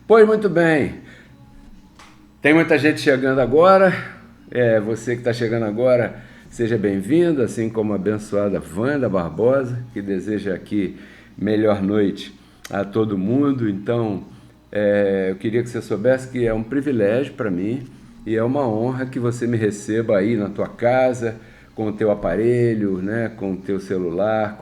Pois muito bem, tem muita gente chegando agora, você que está chegando agora, seja bem-vindo, assim como a abençoada Wanda Barbosa, que deseja aqui melhor noite a todo mundo. Então, eu queria que você soubesse que é um privilégio para mim e é uma honra que você me receba aí na tua casa, com o teu aparelho, né, com o teu celular,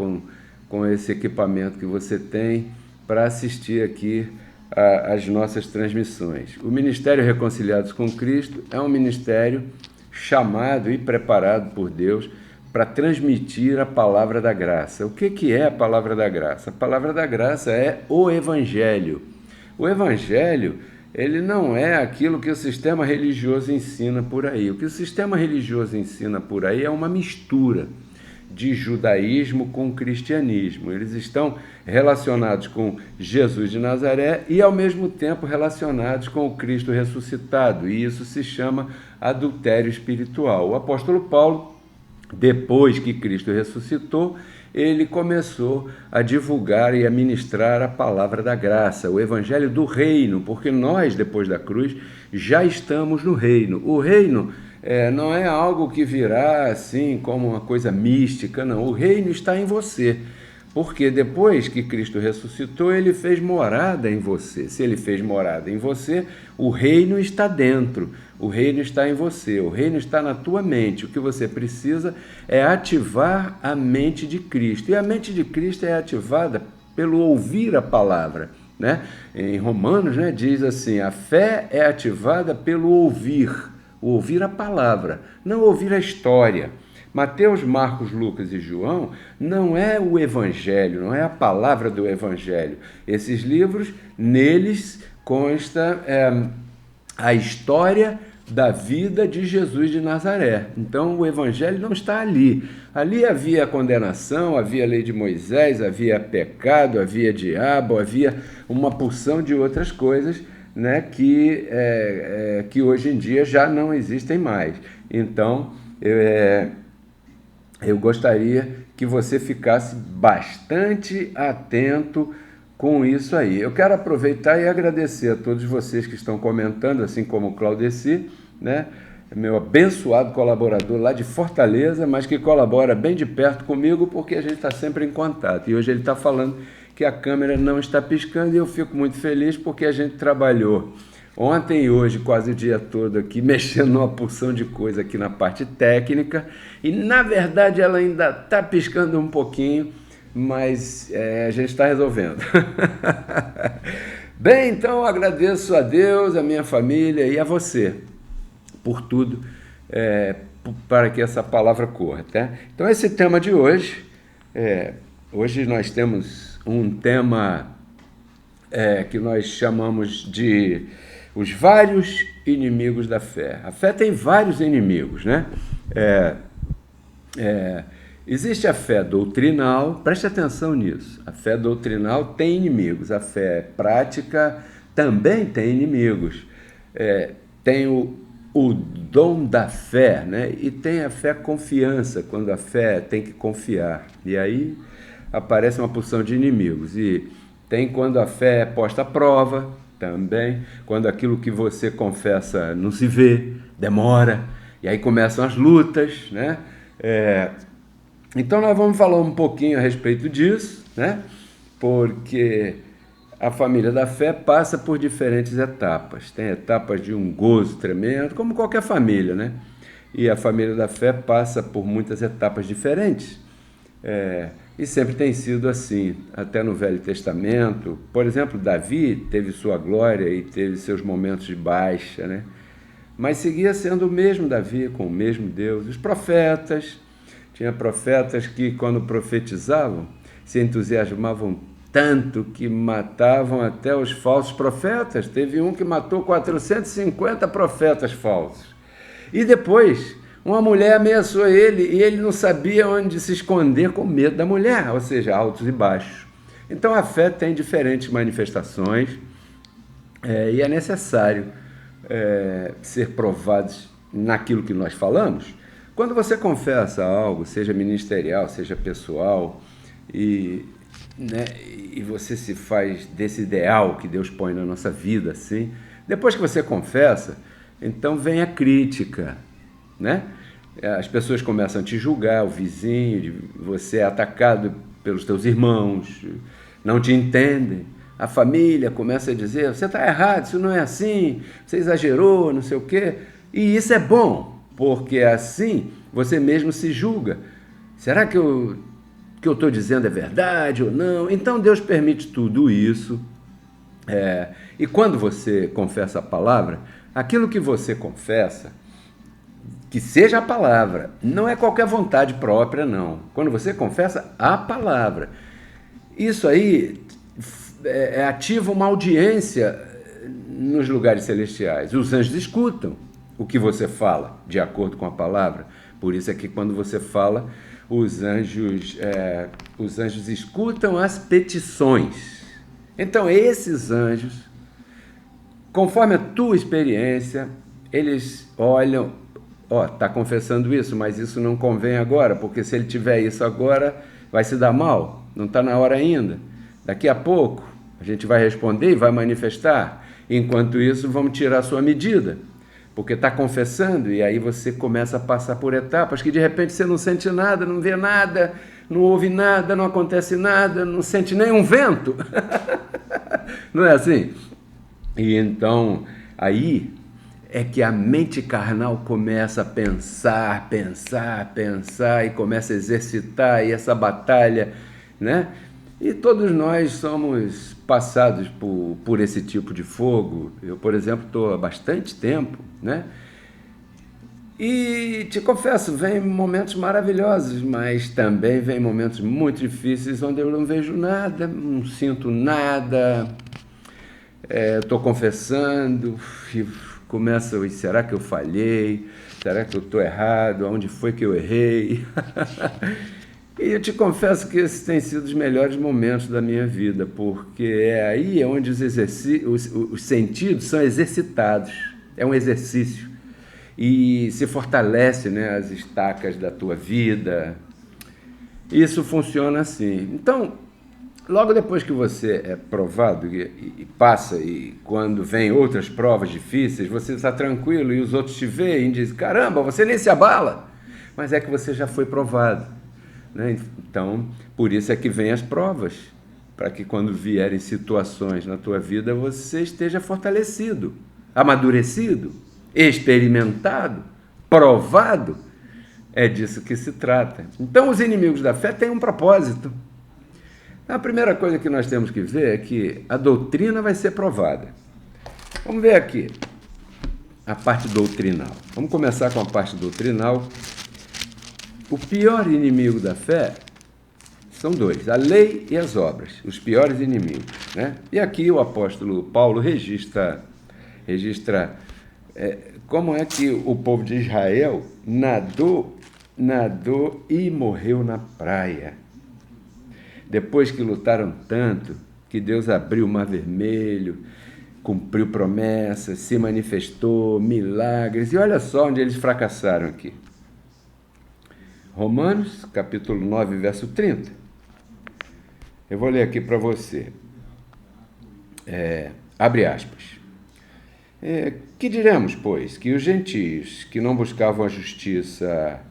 com esse equipamento que você tem para assistir aqui as nossas transmissões. O Ministério Reconciliados com Cristo é um ministério chamado e preparado por Deus para transmitir a palavra da graça. O que é a palavra da graça? A palavra da graça é o Evangelho. O Evangelho, ele não é aquilo que o sistema religioso ensina por aí. O que o sistema religioso ensina por aí é uma mistura de judaísmo com cristianismo. Eles estão relacionados com Jesus de Nazaré e, ao mesmo tempo, relacionados com o Cristo ressuscitado. E isso se chama adultério espiritual. O apóstolo Paulo, depois que Cristo ressuscitou, ele começou a divulgar e a ministrar a palavra da graça, o evangelho do reino, porque nós, depois da cruz, já estamos no reino. O reino não é algo que virá assim como uma coisa mística, não. O reino está em você, porque depois que Cristo ressuscitou, ele fez morada em você. Se ele fez morada em você, o reino está dentro, o reino está em você, o reino está na tua mente. O que você precisa é ativar a mente de Cristo, e a mente de Cristo é ativada pelo ouvir a palavra, né? Em Romanos, né, diz assim: a fé é ativada pelo ouvir a palavra, não ouvir a história. Mateus, Marcos, Lucas e João não é o Evangelho, não é a palavra do Evangelho. Esses livros, neles consta a história da vida de Jesus de Nazaré. Então o Evangelho não está ali. Ali havia condenação, havia a lei de Moisés, havia pecado, havia diabo, havia uma porção de outras coisas, né, que hoje em dia já não existem mais. Então, eu gostaria que você ficasse bastante atento com isso aí. Eu quero aproveitar e agradecer a todos vocês que estão comentando, assim como o Claudeci, né, meu abençoado colaborador lá de Fortaleza, mas que colabora bem de perto comigo porque a gente está sempre em contato. E hoje ele está falando que a câmera não está piscando e eu fico muito feliz porque a gente trabalhou ontem e hoje quase o dia todo aqui mexendo numa porção de coisa aqui na parte técnica e na verdade ela ainda está piscando um pouquinho, mas a gente está resolvendo. Bem, então agradeço a Deus, a minha família e a você por tudo, para que essa palavra corra, tá? Então esse tema de hoje, hoje nós temos um tema que nós chamamos de os vários inimigos da fé. A fé tem vários inimigos, né? Existe a fé doutrinal, preste atenção nisso. A fé doutrinal tem inimigos, a fé prática também tem inimigos. Tem o dom da fé, né? E tem a fé confiança, quando a fé tem que confiar. E aí aparece uma porção de inimigos. E tem quando a fé é posta à prova também, quando aquilo que você confessa não se vê, demora, e aí começam as lutas, né? Então nós vamos falar um pouquinho a respeito disso, né? Porque a família da fé passa por diferentes etapas. Tem etapas de um gozo tremendo, como qualquer família, né? E a família da fé passa por muitas etapas diferentes. E sempre tem sido assim, até no Velho Testamento. Por exemplo, Davi teve sua glória e teve seus momentos de baixa, né? Mas seguia sendo o mesmo Davi, com o mesmo Deus. Os profetas, tinha profetas que quando profetizavam, se entusiasmavam tanto que matavam até os falsos profetas. Teve um que matou 450 profetas falsos. E depois, uma mulher ameaçou ele e ele não sabia onde se esconder com medo da mulher, ou seja, altos e baixos. Então a fé tem diferentes manifestações, E é necessário ser provados naquilo que nós falamos. Quando você confessa algo, seja ministerial, seja pessoal, e, né, e você se faz desse ideal que Deus põe na nossa vida, assim, depois que você confessa, então vem a crítica, né? As pessoas começam a te julgar, o vizinho, você é atacado pelos teus irmãos, não te entendem. A família começa a dizer, você está errado, isso não é assim, você exagerou, não sei o quê. E isso é bom, porque assim você mesmo se julga. Será que o que eu estou dizendo é verdade ou não? Então Deus permite tudo isso. E quando você confessa a palavra, aquilo que você confessa, que seja a palavra, não é qualquer vontade própria, não. Quando você confessa a palavra, isso aí ativa uma audiência nos lugares celestiais. Os anjos escutam o que você fala, de acordo com a palavra. Por isso é que quando você fala, os anjos escutam as petições. Então, esses anjos, conforme a tua experiência, eles olham, está confessando isso, mas isso não convém agora, porque se ele tiver isso agora, vai se dar mal, não está na hora ainda. Daqui a pouco, a gente vai responder e vai manifestar. Enquanto isso, vamos tirar a sua medida, porque está confessando, e aí você começa a passar por etapas que de repente você não sente nada, não vê nada, não ouve nada, não acontece nada, não sente nenhum vento. Não é assim? E então, aí é que a mente carnal começa a pensar, e começa a exercitar, e essa batalha, né? E todos nós somos passados por esse tipo de fogo. Eu, por exemplo, estou há bastante tempo, né? E te confesso, vem momentos maravilhosos, mas também vem momentos muito difíceis onde eu não vejo nada, não sinto nada. Estou confessando e começa, será que eu falhei? Será que eu estou errado? Onde foi que eu errei? E eu te confesso que esses têm sido os melhores momentos da minha vida, porque é aí onde os sentidos são exercitados. É um exercício. E se fortalece, né, as estacas da tua vida. Isso funciona assim. Então, logo depois que você é provado e passa, e quando vem outras provas difíceis, você está tranquilo e os outros te veem e dizem, caramba, você nem se abala. Mas é que você já foi provado. Né? Então, por isso é que vem as provas, para que quando vierem situações na tua vida, você esteja fortalecido, amadurecido, experimentado, provado. É disso que se trata. Então, os inimigos da fé têm um propósito. A primeira coisa que nós temos que ver é que a doutrina vai ser provada. Vamos ver aqui a parte doutrinal. Vamos começar com a parte doutrinal. O pior inimigo da fé são dois, a lei e as obras, os piores inimigos, né? E aqui o apóstolo Paulo registra como é que o povo de Israel nadou e morreu na praia. Depois que lutaram tanto, que Deus abriu o Mar Vermelho, cumpriu promessas, se manifestou, milagres, e olha só onde eles fracassaram aqui. Romanos, capítulo 9, verso 30. Eu vou ler aqui para você. Abre aspas. Que diremos, pois, que os gentios que não buscavam a justiça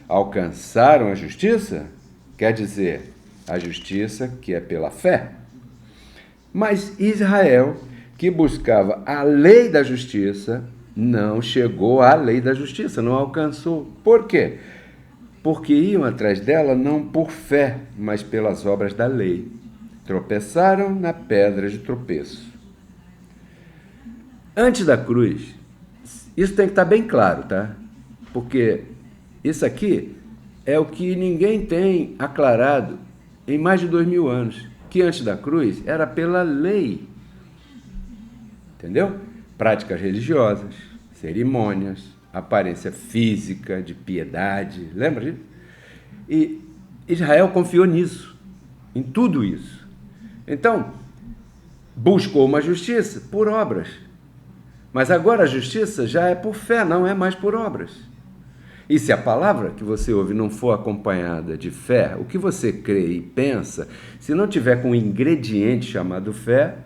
alcançaram a justiça? Quer dizer, a justiça que é pela fé. Mas Israel, que buscava a lei da justiça, não chegou à lei da justiça, não alcançou. Por quê? Porque iam atrás dela não por fé, mas pelas obras da lei. Tropeçaram na pedra de tropeço. Antes da cruz, isso tem que estar bem claro, tá? Porque isso aqui é o que ninguém tem aclarado em mais de 2000 anos, que antes da cruz era pela lei. Entendeu? Práticas religiosas, cerimônias, aparência física, de piedade, lembra disso? E Israel confiou nisso, em tudo isso. Então, buscou uma justiça por obras. Mas agora a justiça já é por fé, não é mais por obras. E se a palavra que você ouve não for acompanhada de fé, o que você crê e pensa, se não tiver com um ingrediente chamado fé,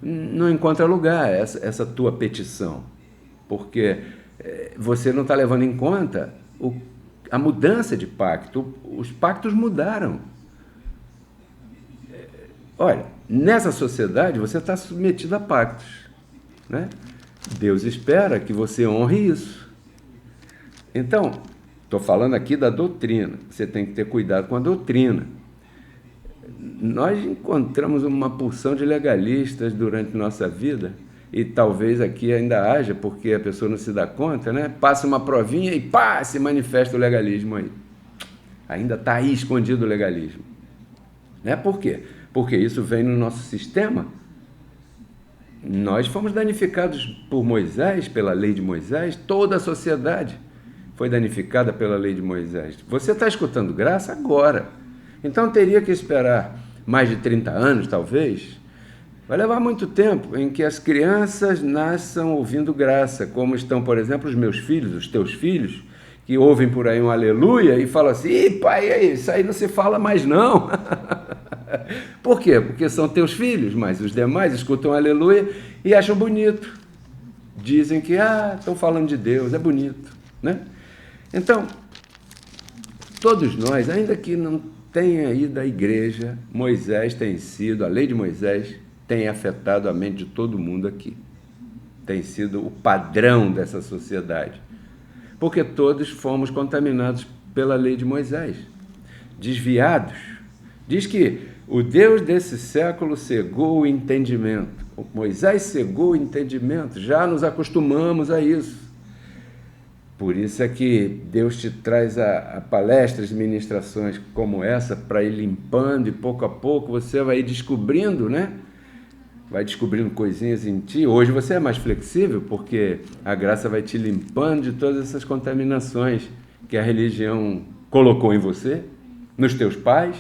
não encontra lugar essa tua petição. Porque você não está levando em conta a mudança de pacto. Os pactos mudaram. Olha, nessa sociedade você está submetido a pactos, né? Deus espera que você honre isso. Então, estou falando aqui da doutrina. Você tem que ter cuidado com a doutrina. Nós encontramos uma porção de legalistas durante nossa vida, e talvez aqui ainda haja, porque a pessoa não se dá conta, né? Passa uma provinha e pá, se manifesta o legalismo aí. Ainda está aí escondido o legalismo. Né? Por quê? Porque isso vem no nosso sistema. Nós fomos danificados por Moisés, pela lei de Moisés, toda a sociedade foi danificada pela lei de Moisés. Você está escutando graça agora. Então teria que esperar mais de 30 anos, talvez. Vai levar muito tempo em que as crianças nasçam ouvindo graça, como estão, por exemplo, os meus filhos, os teus filhos, que ouvem por aí um aleluia e falam assim: ih, pai, isso aí não se fala mais não. Por quê? Porque são teus filhos, mas os demais escutam aleluia e acham bonito. Dizem que, estão falando de Deus, é bonito, né? Então, todos nós, ainda que não tenha ido à igreja, Moisés tem sido, a lei de Moisés tem afetado a mente de todo mundo aqui. Tem sido o padrão dessa sociedade. Porque todos fomos contaminados pela lei de Moisés, desviados. Diz que o Deus desse século cegou o entendimento. Moisés cegou o entendimento, já nos acostumamos a isso. Por isso é que Deus te traz a palestras, ministrações como essa, para ir limpando, e pouco a pouco você vai ir descobrindo, né? Vai descobrindo coisinhas em ti. Hoje você é mais flexível, porque a graça vai te limpando de todas essas contaminações que a religião colocou em você, nos teus pais.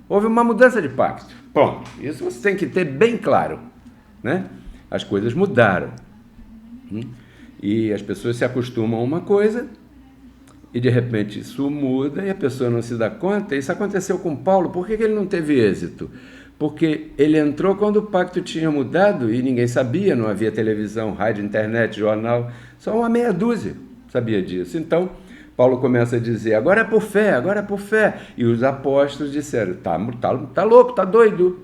Houve uma mudança de pacto. Ponto. Isso você tem que ter bem claro, né? As coisas mudaram. E as pessoas se acostumam a uma coisa e de repente isso muda e a pessoa não se dá conta. Isso aconteceu com Paulo. Por que ele não teve êxito? Porque ele entrou quando o pacto tinha mudado e ninguém sabia, não havia televisão, rádio, internet, jornal, só uma meia dúzia sabia disso. Então, Paulo começa a dizer: agora é por fé, agora é por fé. E os apóstolos disseram: tá louco, tá doido.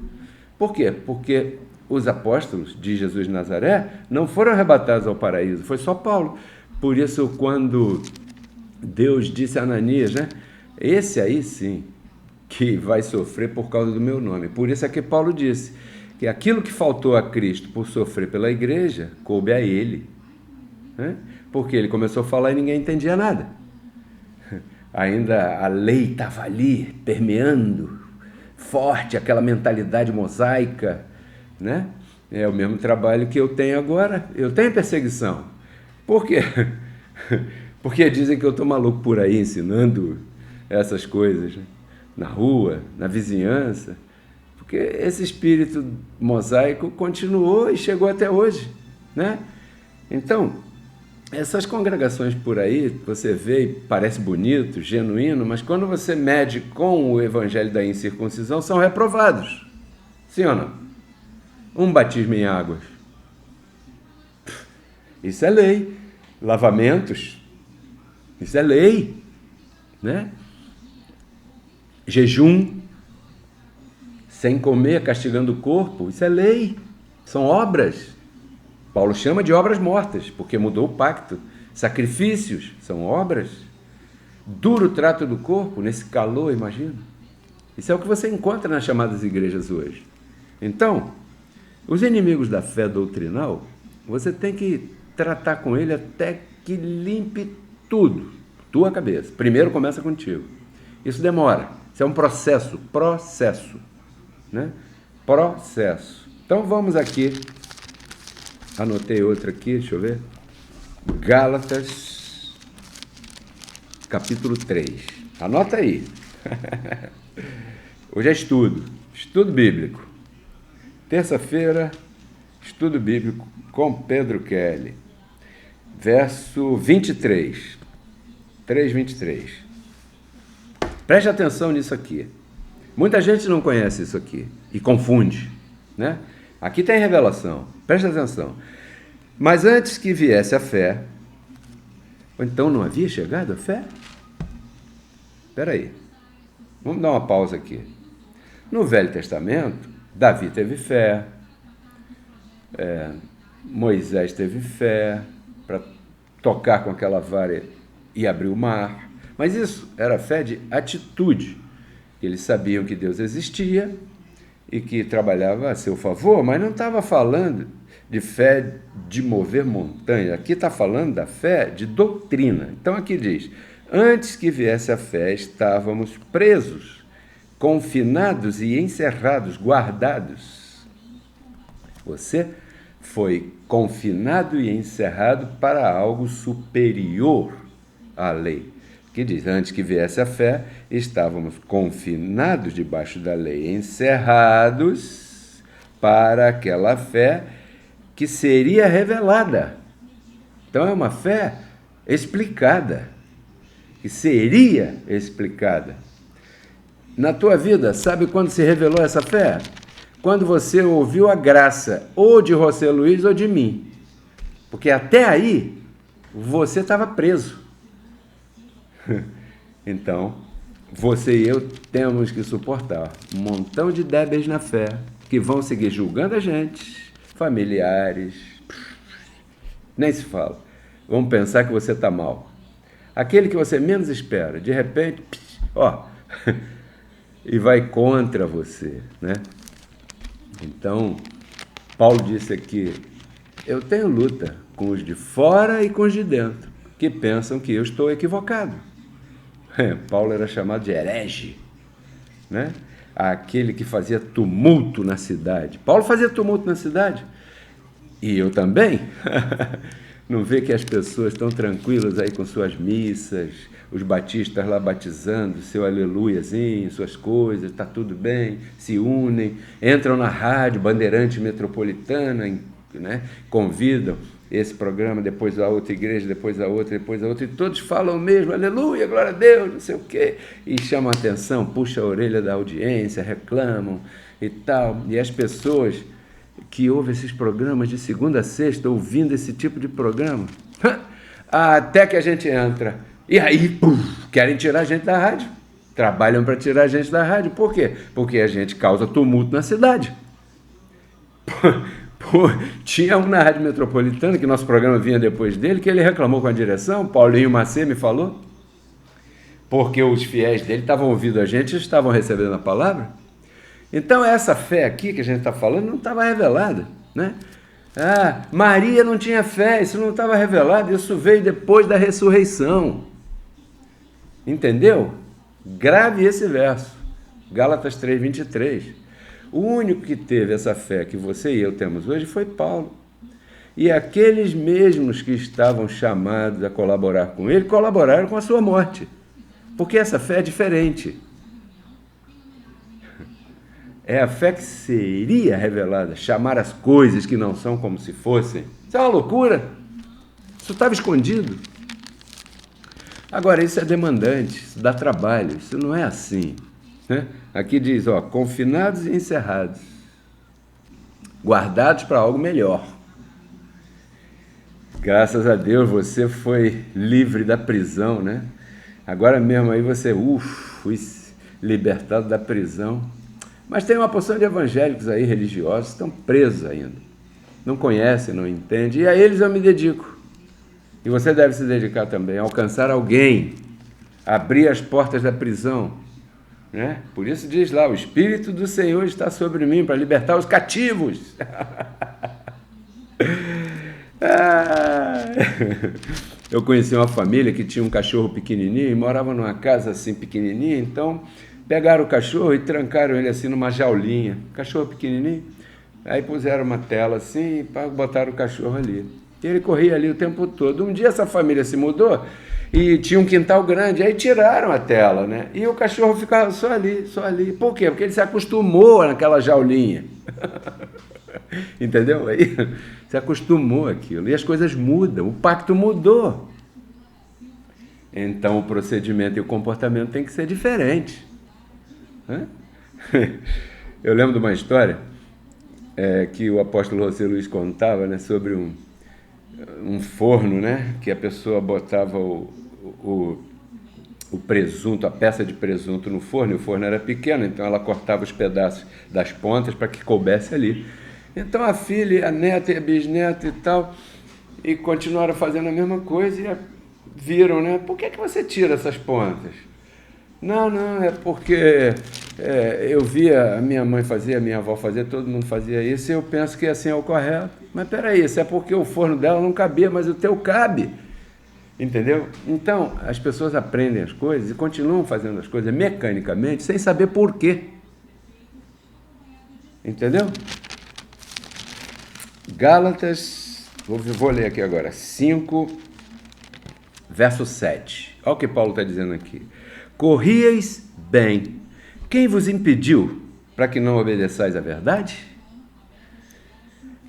Por quê? Porque os apóstolos de Jesus de Nazaré não foram arrebatados ao paraíso, foi só Paulo. Por isso, quando Deus disse a Ananias, né? Esse aí sim, que vai sofrer por causa do meu nome. Por isso é que Paulo disse que aquilo que faltou a Cristo por sofrer pela igreja, coube a ele. Né? Porque ele começou a falar e ninguém entendia nada. Ainda a lei estava ali, permeando, forte, aquela mentalidade mosaica, né? É o mesmo trabalho que eu tenho agora. Eu tenho perseguição. Por quê? Porque dizem que eu estou maluco por aí ensinando essas coisas, né? Na rua, na vizinhança. Porque esse espírito mosaico continuou e chegou até hoje, né? Então, essas congregações por aí, você vê e parece bonito, genuíno, mas quando você mede com o evangelho da incircuncisão, são reprovados. Sim ou não? Um batismo em águas. Isso é lei. Lavamentos. Isso é lei. Né? Jejum. Sem comer, castigando o corpo. Isso é lei. São obras. Paulo chama de obras mortas, porque mudou o pacto. Sacrifícios são obras. Duro trato do corpo, nesse calor, imagina. Isso é o que você encontra nas chamadas igrejas hoje. Então, os inimigos da fé doutrinal, você tem que tratar com ele até que limpe tudo, tua cabeça. Primeiro começa contigo. Isso demora. Isso é um processo, né? Processo. Então vamos aqui. Anotei outra aqui, deixa eu ver. Gálatas, capítulo 3. Anota aí. Hoje é estudo bíblico. Terça-feira, estudo bíblico com Pedro Kelly, verso 23, 3:23. Preste atenção nisso aqui. Muita gente não conhece isso aqui e confunde, né? Aqui tem revelação, preste atenção. Mas antes que viesse a fé, ou então não havia chegado a fé? Espera aí, vamos dar uma pausa aqui. No Velho Testamento, Davi teve fé, Moisés teve fé para tocar com aquela vara e abrir o mar. Mas isso era fé de atitude. Eles sabiam que Deus existia e que trabalhava a seu favor, mas não estava falando de fé de mover montanha. Aqui está falando da fé de doutrina. Então aqui diz, antes que viesse a fé, estávamos presos, confinados e encerrados, guardados. Você foi confinado e encerrado para algo superior à lei. Que diz, antes que viesse a fé, estávamos confinados debaixo da lei, encerrados para aquela fé que seria revelada. Então é uma fé explicada, que seria explicada. Na tua vida, sabe quando se revelou essa fé? Quando você ouviu a graça, ou de José Luiz ou de mim. Porque até aí, você estava preso. Então, você e eu temos que suportar um montão de débeis na fé, que vão seguir julgando a gente, familiares, nem se fala. Vão pensar que você está mal. Aquele que você menos espera, de repente, e vai contra você, né? Então, Paulo disse aqui, eu tenho luta com os de fora e com os de dentro, que pensam que eu estou equivocado. Paulo era chamado de herege, né? Aquele que fazia tumulto na cidade. Paulo fazia tumulto na cidade. E eu também. Não vê que as pessoas estão tranquilas aí com suas missas, os batistas lá batizando, seu aleluiazinho, suas coisas, está tudo bem, se unem, entram na rádio, Bandeirante Metropolitana, né? Convidam esse programa, depois a outra igreja, depois a outra, e todos falam mesmo, aleluia, glória a Deus, não sei o quê, e chamam a atenção, puxam a orelha da audiência, reclamam e tal, e as pessoas que ouvem esses programas de segunda a sexta, ouvindo esse tipo de programa, até que a gente entra, e aí, querem tirar a gente da rádio, trabalham para tirar a gente da rádio, por quê? Porque a gente causa tumulto na cidade. Tinha um na Rádio Metropolitana, que nosso programa vinha depois dele, que ele reclamou com a direção, Paulinho Macê me falou, porque os fiéis dele estavam ouvindo a gente e estavam recebendo a palavra. Então essa fé aqui que a gente está falando não estava revelada, né? Maria não tinha fé, isso não estava revelado, isso veio depois da ressurreição. Entendeu? Grave esse verso, Gálatas 3:23. O único que teve essa fé que você e eu temos hoje foi Paulo. E aqueles mesmos que estavam chamados a colaborar com ele, colaboraram com a sua morte. Porque essa fé é diferente. É a fé que seria revelada, chamar as coisas que não são como se fossem. Isso é uma loucura. Isso estava escondido. Agora, isso é demandante, isso dá trabalho, isso não é assim. Aqui diz, confinados e encerrados, guardados para algo melhor. Graças a Deus você foi livre da prisão, né? Agora mesmo aí você, fui libertado da prisão. Mas tem uma porção de evangélicos aí, religiosos, que estão presos ainda. Não conhecem, não entendem, e a eles eu me dedico. E você deve se dedicar também, a alcançar alguém, abrir as portas da prisão. Né? Por isso diz lá, o Espírito do Senhor está sobre mim para libertar os cativos. Eu conheci uma família que tinha um cachorro pequenininho e morava numa casa assim pequenininha, então pegaram o cachorro e trancaram ele assim numa jaulinha, cachorro pequenininho, aí puseram uma tela assim e botaram o cachorro ali. E ele corria ali o tempo todo. Um dia essa família se mudou e tinha um quintal grande, aí tiraram a tela, né? E o cachorro ficava só ali, só ali. Por quê? Porque ele se acostumou naquela jaulinha. Entendeu? Aí você acostumou aquilo. E as coisas mudam, o pacto mudou. Então o procedimento e o comportamento tem que ser diferente. Eu lembro de uma história que o apóstolo José Luiz contava, né, sobre um forno, né, que a pessoa botava o presunto, a peça de presunto no forno, e o forno era pequeno, então ela cortava os pedaços das pontas para que coubesse ali. Então a filha, a neta e a bisneta e tal, e continuaram fazendo a mesma coisa e viram, né? Por que você tira essas pontas? Não, é porque eu via a minha mãe fazer, a minha avó fazer, todo mundo fazia isso, e eu penso que assim é o correto. Mas peraí, isso é porque o forno dela não cabia, mas o teu cabe. Entendeu? Então, as pessoas aprendem as coisas e continuam fazendo as coisas mecanicamente, sem saber por quê. Entendeu? Gálatas, vou ler aqui agora, 5, verso 7. Olha o que Paulo está dizendo aqui. Corrieis bem. Quem vos impediu para que não obedeçais à verdade?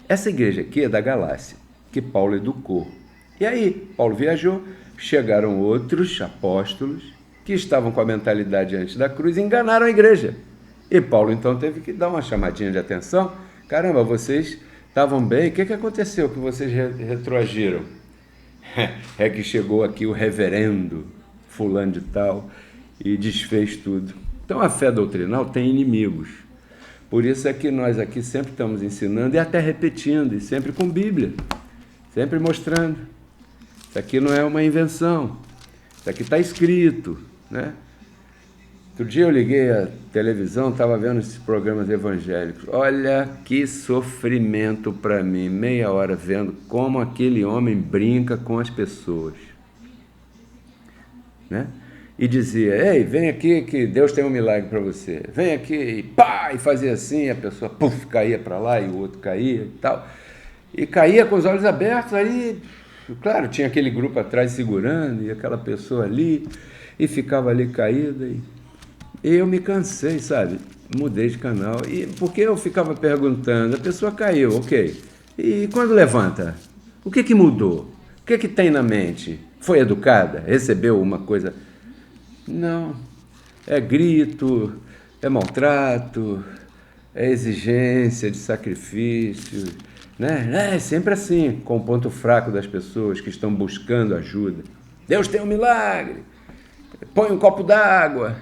Essa igreja aqui é da Galácia, que Paulo educou. E aí, Paulo viajou, chegaram outros apóstolos que estavam com a mentalidade antes da cruz e enganaram a igreja. E Paulo então teve que dar uma chamadinha de atenção. Caramba, vocês estavam bem, o que aconteceu que vocês retroagiram? É que chegou aqui o reverendo fulano de tal e desfez tudo. Então a fé doutrinal tem inimigos. Por isso é que nós aqui sempre estamos ensinando e até repetindo, e sempre com Bíblia, sempre mostrando. Isso aqui não é uma invenção, isso aqui está escrito, né? Outro dia eu liguei a televisão, estava vendo esses programas evangélicos. Olha que sofrimento para mim, meia hora vendo como aquele homem brinca com as pessoas, né? E dizia, ei, vem aqui que Deus tem um milagre para você. Vem aqui e pá, e fazia assim, a pessoa puf, caía para lá e o outro caía e tal. E caía com os olhos abertos, aí, claro, tinha aquele grupo atrás segurando e aquela pessoa ali, e ficava ali caída. E eu me cansei, sabe? Mudei de canal. E porque eu ficava perguntando, a pessoa caiu, ok. E quando levanta, o que mudou? O que tem na mente? Foi educada? Recebeu uma coisa? Não. É grito, é maltrato, é exigência de sacrifício, né? É sempre assim, com o ponto fraco das pessoas que estão buscando ajuda. Deus tem um milagre, põe um copo d'água.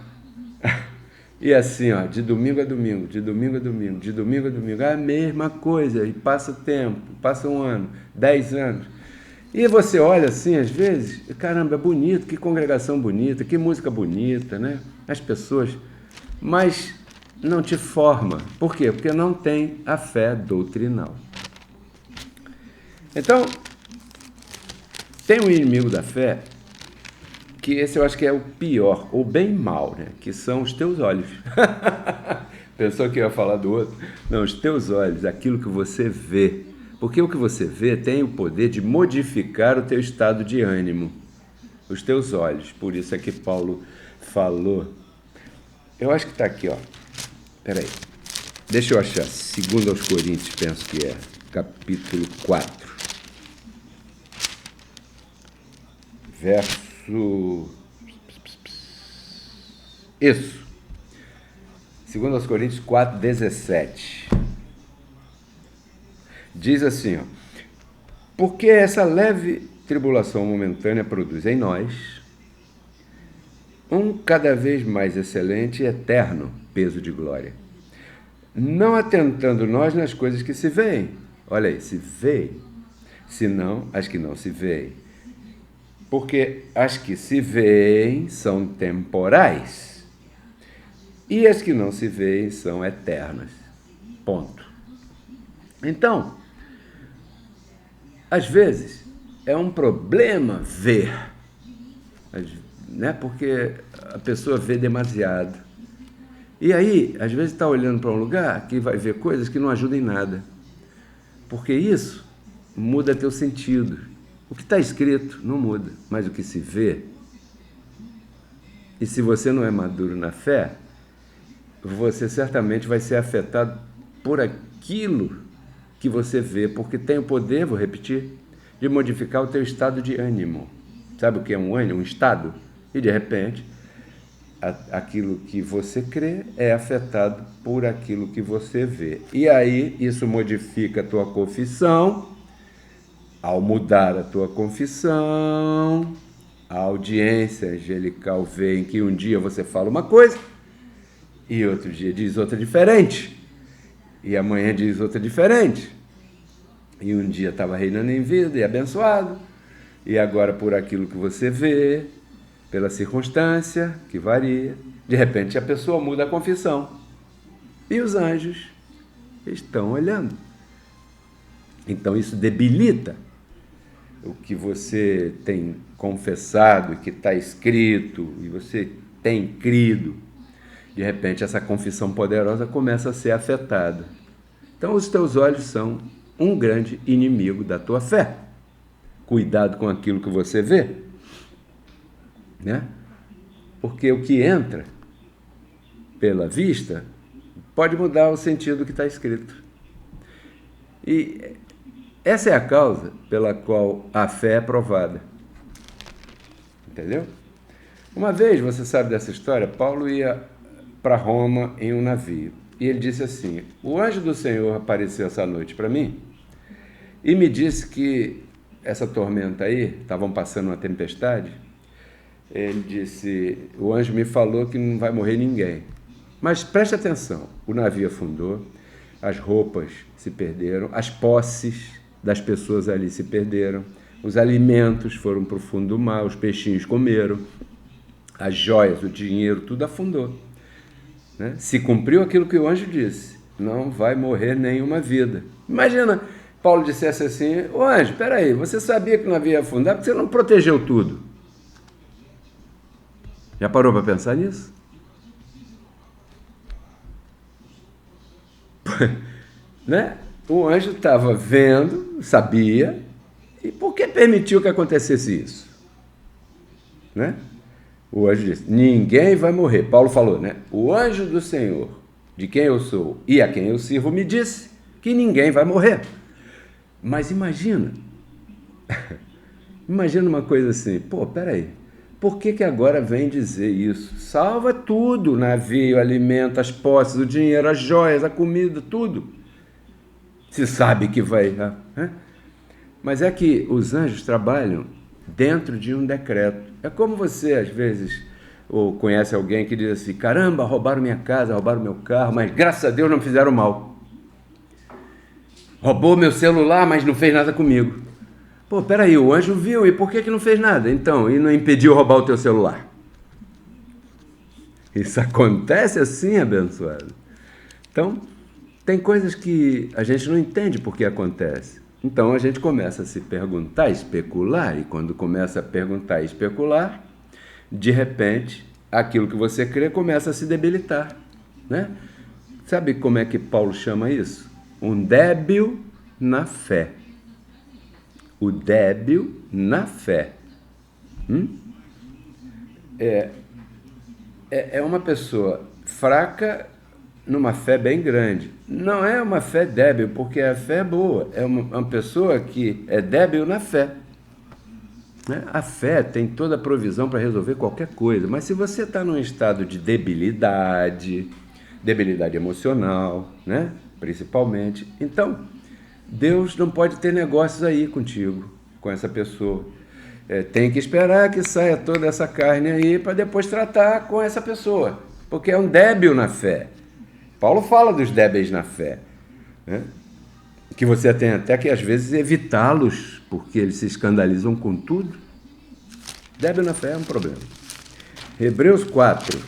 E assim, ó, de domingo a domingo, de domingo a domingo, de domingo a domingo, é a mesma coisa, e passa tempo, passa um ano, 10 anos. E você olha assim, às vezes, caramba, é bonito, que congregação bonita, que música bonita, né? As pessoas, mas não te forma. Por quê? Porque não tem a fé doutrinal. Então, tem um inimigo da fé, que esse eu acho que é o pior, ou bem mal, né? Que são os teus olhos. Pensou que eu ia falar do outro? Não, os teus olhos, aquilo que você vê. Porque o que você vê tem o poder de modificar o teu estado de ânimo. Os teus olhos. Por isso é que Paulo falou. Eu acho que está aqui, ó. Peraí. Deixa eu achar. 2 aos Coríntios, penso que é. Capítulo 4. Verso... Isso. 2 aos Coríntios 4, 17. Diz assim, ó, porque essa leve tribulação momentânea produz em nós um cada vez mais excelente e eterno peso de glória, não atentando nós nas coisas que se veem, olha aí, se veem, senão as que não se veem, porque as que se veem são temporais e as que não se veem são eternas, ponto. Então, às vezes, é um problema ver, né? Porque a pessoa vê demasiado. E aí, às vezes, está olhando para um lugar que vai ver coisas que não ajudam em nada. Porque isso muda teu sentido. O que está escrito não muda, mas o que se vê. E se você não é maduro na fé, você certamente vai ser afetado por aquilo que você vê, porque tem o poder, vou repetir, de modificar o teu estado de ânimo. Sabe o que é um ânimo? Um estado? E de repente, aquilo que você crê é afetado por aquilo que você vê. E aí, isso modifica a tua confissão. Ao mudar a tua confissão, a audiência angelical vê em que um dia você fala uma coisa e outro dia diz outra diferente, e amanhã diz outra diferente, e um dia estava reinando em vida e abençoado, e agora por aquilo que você vê, pela circunstância que varia, de repente a pessoa muda a confissão e os anjos estão olhando. Então isso debilita o que você tem confessado, que está escrito, e você tem crido. De repente, essa confissão poderosa começa a ser afetada. Então, os teus olhos são um grande inimigo da tua fé. Cuidado com aquilo que você vê, né? Porque o que entra pela vista pode mudar o sentido do que está escrito. E essa é a causa pela qual a fé é provada. Entendeu? Uma vez, você sabe dessa história, Paulo ia para Roma em um navio. E ele disse assim: o anjo do Senhor apareceu essa noite para mim e me disse que essa tormenta aí, estavam passando uma tempestade. Ele disse: o anjo me falou que não vai morrer ninguém. Mas preste atenção, o navio afundou, as roupas se perderam, as posses das pessoas ali se perderam, os alimentos foram para o fundo do mar, os peixinhos comeram, as joias, o dinheiro, tudo afundou, né? Se cumpriu aquilo que o anjo disse, não vai morrer nenhuma vida. Imagina, Paulo dissesse assim: ô anjo, espera aí, você sabia que não havia afundar, porque você não protegeu tudo? Já parou para pensar nisso? Né? O anjo estava vendo, sabia, e por que permitiu que acontecesse isso? Né? O anjo disse: ninguém vai morrer. Paulo falou, né? O anjo do Senhor, de quem eu sou e a quem eu sirvo, me disse que ninguém vai morrer. Mas imagina, imagina uma coisa assim: pô, peraí, por que agora vem dizer isso? Salva tudo, o navio, o alimento, as posses, o dinheiro, as joias, a comida, tudo. Se sabe que vai... Né? Mas é que os anjos trabalham dentro de um decreto. É como você, às vezes, ou conhece alguém que diz assim: caramba, roubaram minha casa, roubaram meu carro, mas graças a Deus não fizeram mal. Roubou meu celular, mas não fez nada comigo. Pô, peraí, o anjo viu, e por que não fez nada? Então, e não impediu roubar o teu celular? Isso acontece assim, abençoado. Então, tem coisas que a gente não entende por que acontece. Então a gente começa a se perguntar, especular, e quando começa a perguntar e especular, de repente, aquilo que você crê começa a se debilitar, né? Sabe como é que Paulo chama isso? Um débil na fé. O débil na fé. É uma pessoa fraca numa fé bem grande. Não é uma fé débil, porque a fé é boa. É uma pessoa que é débil na fé. Né? A fé tem toda a provisão para resolver qualquer coisa, mas se você está num estado de debilidade, debilidade emocional, né? Principalmente, então Deus não pode ter negócios aí contigo, com essa pessoa. Tem que esperar que saia toda essa carne aí para depois tratar com essa pessoa, porque é um débil na fé. Paulo fala dos débeis na fé, né? Que você tem até que às vezes evitá-los, porque eles se escandalizam com tudo. Débil na fé é um problema. Hebreus 4.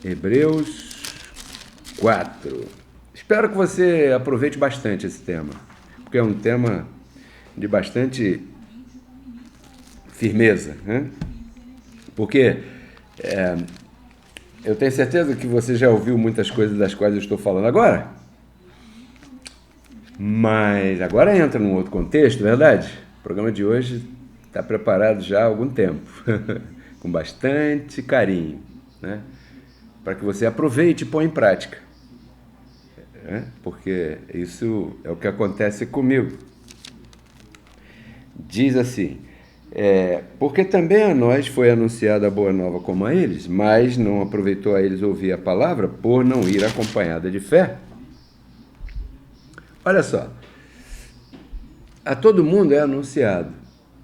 Hebreus 4. Espero que você aproveite bastante esse tema, porque é um tema de bastante firmeza, né? Porque eu tenho certeza que você já ouviu muitas coisas das quais eu estou falando agora, mas agora entra num outro contexto, verdade? O programa de hoje está preparado já há algum tempo, com bastante carinho, né? Para que você aproveite e põe em prática. né? Porque isso é o que acontece comigo. Diz assim, porque também a nós foi anunciada a boa nova como a eles, mas não aproveitou a eles ouvir a palavra por não ir acompanhada de fé. Olha só, a todo mundo é anunciado,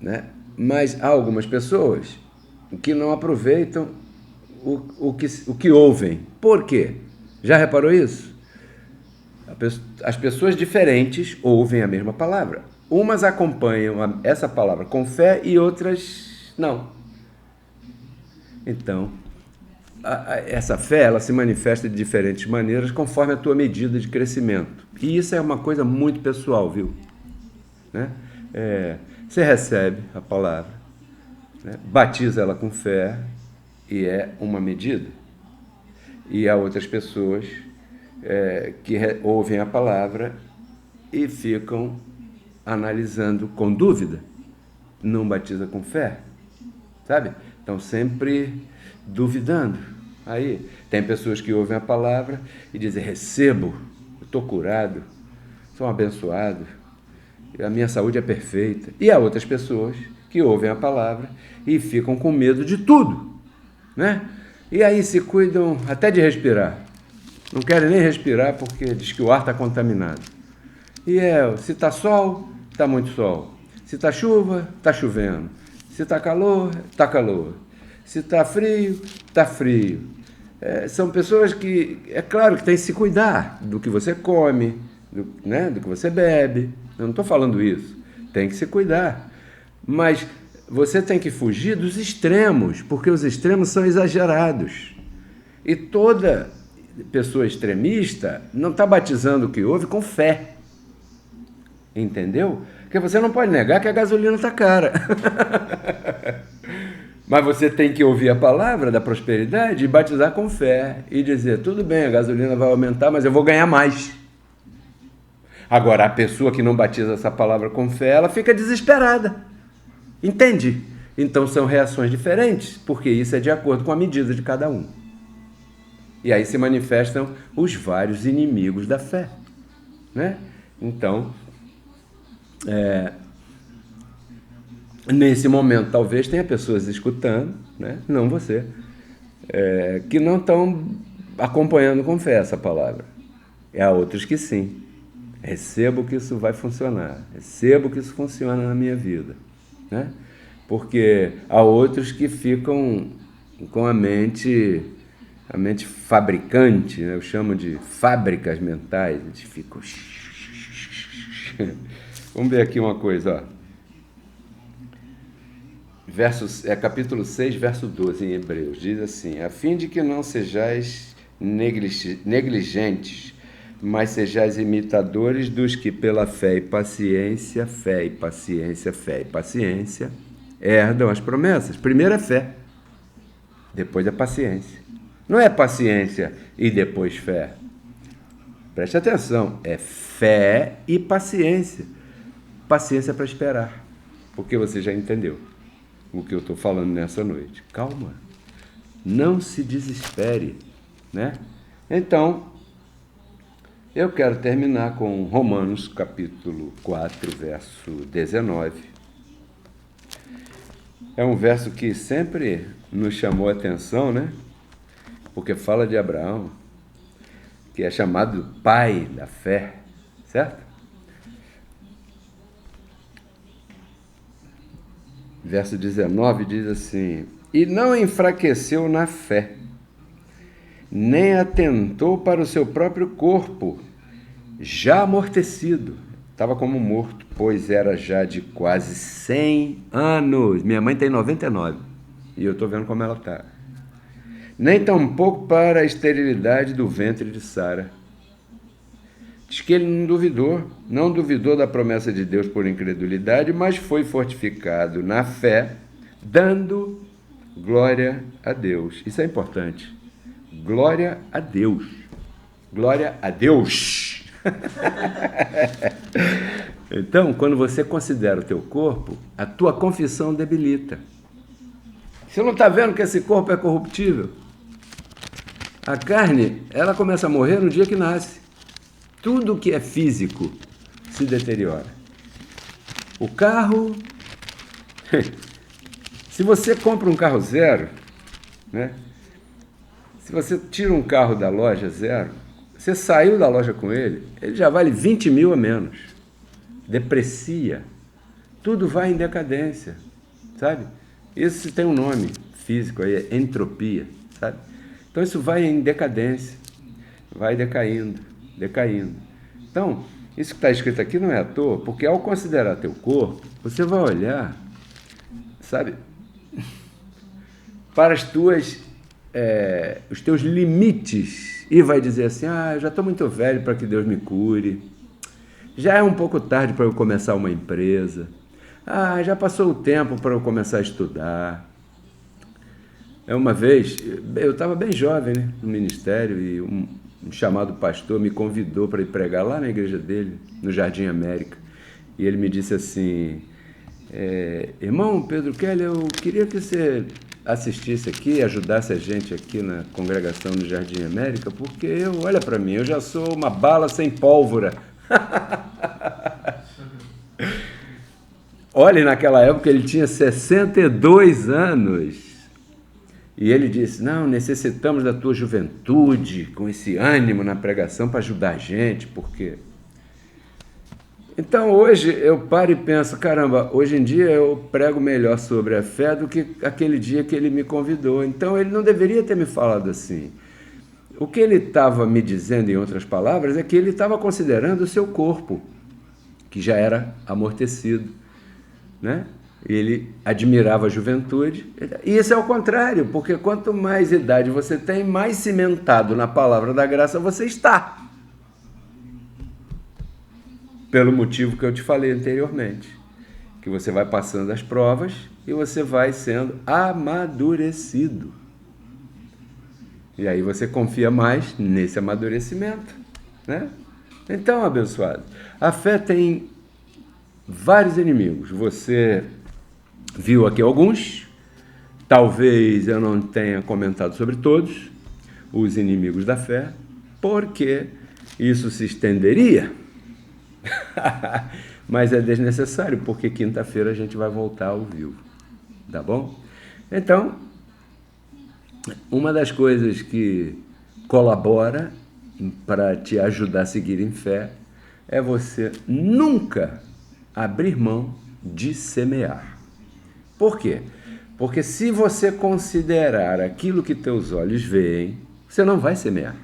né? Mas há algumas pessoas que não aproveitam o que ouvem. Por quê? Já reparou isso? As pessoas diferentes ouvem a mesma palavra. Umas acompanham essa palavra com fé e outras não. Então, essa fé ela se manifesta de diferentes maneiras conforme a tua medida de crescimento. E isso é uma coisa muito pessoal, viu? Né? Você recebe a palavra, né? Batiza ela com fé e é uma medida. E há outras pessoas que ouvem a palavra e ficam analisando com dúvida, não batiza com fé, sabe? Estão sempre duvidando. Aí tem pessoas que ouvem a palavra e dizem, recebo, estou curado, sou abençoado, a minha saúde é perfeita. E há outras pessoas que ouvem a palavra e ficam com medo de tudo, né? E aí se cuidam até de respirar. Não querem nem respirar porque diz que o ar está contaminado. E se está sol, está muito sol. Se está chuva, está chovendo. Se está calor, está calor. Se está frio, está frio. São pessoas que, é claro que tem que se cuidar do que você come, do que você bebe. Eu não estou falando isso. Tem que se cuidar. Mas você tem que fugir dos extremos, porque os extremos são exagerados. E toda pessoa extremista não está batizando o que ouve com fé. Entendeu? Porque você não pode negar que a gasolina está cara. Mas você tem que ouvir a palavra da prosperidade e batizar com fé. E dizer, tudo bem, a gasolina vai aumentar, mas eu vou ganhar mais. Agora, a pessoa que não batiza essa palavra com fé, ela fica desesperada. Entende? Então são reações diferentes, porque isso é de acordo com a medida de cada um. E aí se manifestam os vários inimigos da fé, né? Então, nesse momento talvez tenha pessoas escutando, né? Não você, que não estão acompanhando com fé essa palavra. E há outros que sim. Recebo que isso vai funcionar, recebo que isso funciona na minha vida, né? Porque há outros que ficam com a mente fabricante, né? Eu chamo de fábricas mentais, eles ficam... Vamos ver aqui uma coisa, ó. Capítulo 6, verso 12 em Hebreus, diz assim, a fim de que não sejais negligentes, mas sejais imitadores dos que pela fé e paciência, herdam as promessas. Primeiro é fé, depois é paciência. Não é paciência e depois fé. Preste atenção, é fé e paciência. Paciência para esperar, porque você já entendeu o que eu estou falando nessa noite. Calma, não se desespere, né? Então, eu quero terminar com Romanos capítulo 4, verso 19. É um verso que sempre nos chamou a atenção, né? Porque fala de Abraão, que é chamado pai da fé, certo? Verso 19 diz assim, e não enfraqueceu na fé, nem atentou para o seu próprio corpo, já amortecido, estava como morto, pois era já de quase 100 anos. Minha mãe tem 99, e eu estou vendo como ela está. Nem tampouco para a esterilidade do ventre de Sara. Diz que ele não duvidou da promessa de Deus por incredulidade, mas foi fortificado na fé, dando glória a Deus. Isso é importante. Glória a Deus. Glória a Deus. Então, quando você considera o teu corpo, a tua confissão debilita. Você não está vendo que esse corpo é corruptível? A carne, ela começa a morrer no dia que nasce. Tudo que é físico se deteriora. O carro, se você compra um carro zero, né? Se você tira um carro da loja zero, você saiu da loja com ele, ele já vale 20 mil a menos. Deprecia. Tudo vai em decadência, sabe? Isso tem um nome físico aí, é entropia, sabe? Então isso vai em decadência, vai decaindo, decaindo. Então, isso que está escrito aqui não é à toa, porque ao considerar teu corpo, você vai olhar, sabe, para os teus limites e vai dizer assim, eu já estou muito velho para que Deus me cure, já é um pouco tarde para eu começar uma empresa, já passou o tempo para eu começar a estudar. Uma vez, eu estava bem jovem, né, no ministério, e um chamado pastor me convidou para ir pregar lá na igreja dele, no Jardim América, e ele me disse assim, irmão Pedro Kelly, eu queria que você assistisse aqui, ajudasse a gente aqui na congregação no Jardim América, porque olha para mim, eu já sou uma bala sem pólvora. Olha, naquela época ele tinha 62 anos. E ele disse, não, necessitamos da tua juventude, com esse ânimo na pregação para ajudar a gente, porque... Então hoje eu paro e penso, caramba, hoje em dia eu prego melhor sobre a fé do que aquele dia que ele me convidou. Então ele não deveria ter me falado assim. O que ele estava me dizendo, em outras palavras, é que ele estava considerando o seu corpo, que já era amortecido, né? Ele admirava a juventude. E isso é o contrário, porque quanto mais idade você tem, mais cimentado na palavra da graça você está. Pelo motivo que eu te falei anteriormente, que você vai passando as provas e você vai sendo amadurecido. E aí você confia mais nesse amadurecimento, né? Então, abençoado, a fé tem vários inimigos. Você viu aqui alguns, talvez eu não tenha comentado sobre todos, os inimigos da fé, porque isso se estenderia. Mas é desnecessário, porque quinta-feira a gente vai voltar ao vivo, tá bom? Então, uma das coisas que colabora para te ajudar a seguir em fé é você nunca abrir mão de semear. Por quê? Porque se você considerar aquilo que teus olhos veem, você não vai semear.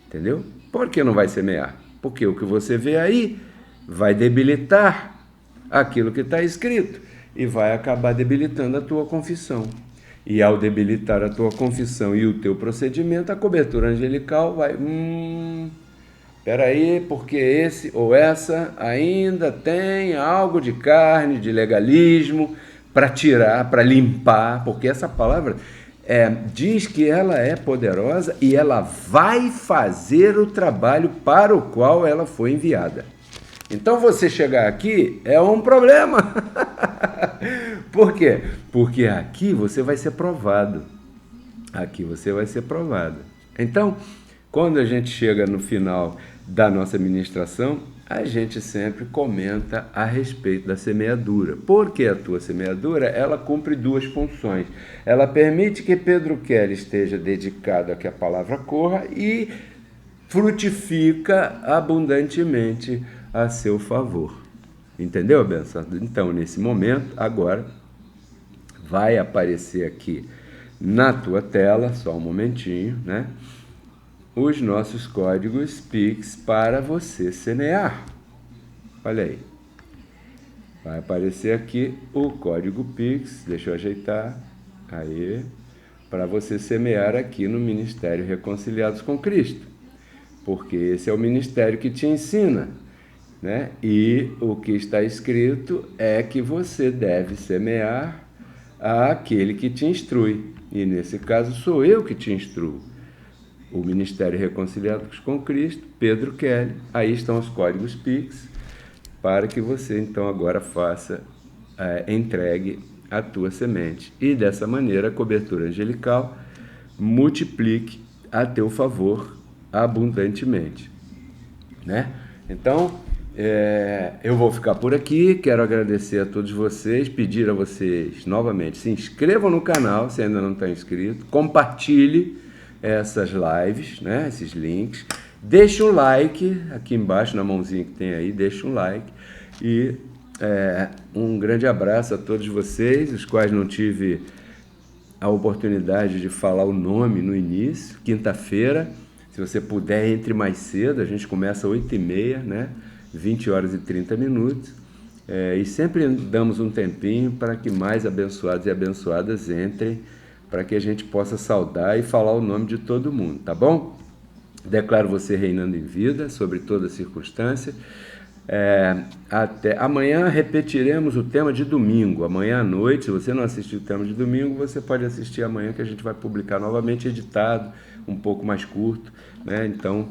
Entendeu? Por que não vai semear? Porque o que você vê aí vai debilitar aquilo que está escrito e vai acabar debilitando a tua confissão. E ao debilitar a tua confissão e o teu procedimento, a cobertura angelical vai... Peraí, porque esse ou essa ainda tem algo de carne, de legalismo, para tirar, para limpar, porque essa palavra diz que ela é poderosa e ela vai fazer o trabalho para o qual ela foi enviada. Então você chegar aqui é um problema. Por quê? Porque aqui você vai ser provado. Aqui você vai ser provado. Então, quando a gente chega no final da nossa ministração, a gente sempre comenta a respeito da semeadura. Porque a tua semeadura, ela cumpre duas funções. Ela permite que Pedro Kelly esteja dedicado a que a palavra corra e frutifica abundantemente a seu favor. Entendeu, abençoado? Então, nesse momento, agora, vai aparecer aqui na tua tela, só um momentinho, né? Os nossos códigos Pix para você semear. Olha aí. Vai aparecer aqui o código Pix, deixa eu ajeitar, aí, para você semear aqui no Ministério Reconciliados com Cristo. Porque esse é o ministério que te ensina, né? E o que está escrito é que você deve semear àquele que te instrui. E nesse caso sou eu que te instruo. O Ministério Reconciliados com Cristo, Pedro Kelly. Aí estão os códigos Pix, para que você então agora faça, entregue a tua semente. E dessa maneira a cobertura angelical multiplique a teu favor abundantemente. né? Então, eu vou ficar por aqui, quero agradecer a todos vocês, pedir a vocês novamente, se inscrevam no canal, se ainda não está inscrito, compartilhe essas lives, né, esses links, deixe um like, aqui embaixo na mãozinha que tem aí, deixe um like, e um grande abraço a todos vocês, os quais não tive a oportunidade de falar o nome no início, quinta-feira, se você puder, entre mais cedo, a gente começa às 8h30, né? 20 horas e 30 minutos, e sempre damos um tempinho para que mais abençoados e abençoadas entrem, para que a gente possa saudar e falar o nome de todo mundo, tá bom? Declaro você reinando em vida, sobre toda circunstância. Até amanhã repetiremos o tema de domingo, amanhã à noite. Se você não assistiu o tema de domingo, você pode assistir amanhã, que a gente vai publicar novamente editado, um pouco mais curto, né? Então,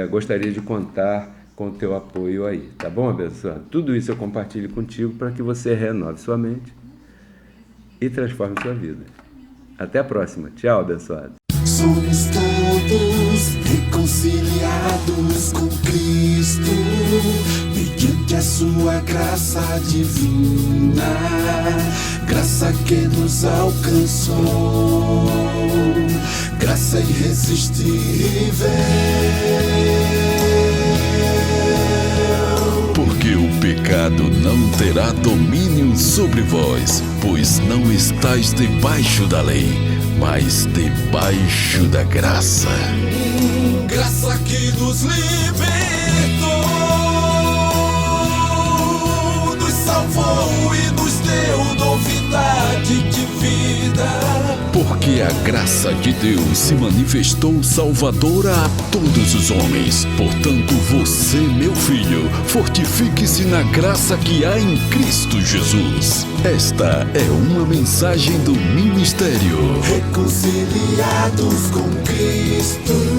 gostaria de contar com o teu apoio aí, tá bom, abençoado? Tudo isso eu compartilho contigo para que você renove sua mente e transforme sua vida. Até a próxima. Tchau, abençoado. Somos todos reconciliados com Cristo, mediante a sua graça divina, graça que nos alcançou, graça irresistível. Porque o pecado não terá domínio sobre vós, pois não estáis debaixo da lei, mas debaixo da graça. Graça que nos libertou, nos salvou e nos deu novidade de vida. Porque a graça de Deus se manifestou salvadora a todos os homens. Portanto, você, meu filho, fortifique-se na graça que há em Cristo Jesus. Esta é uma mensagem do ministério Reconciliados com Cristo.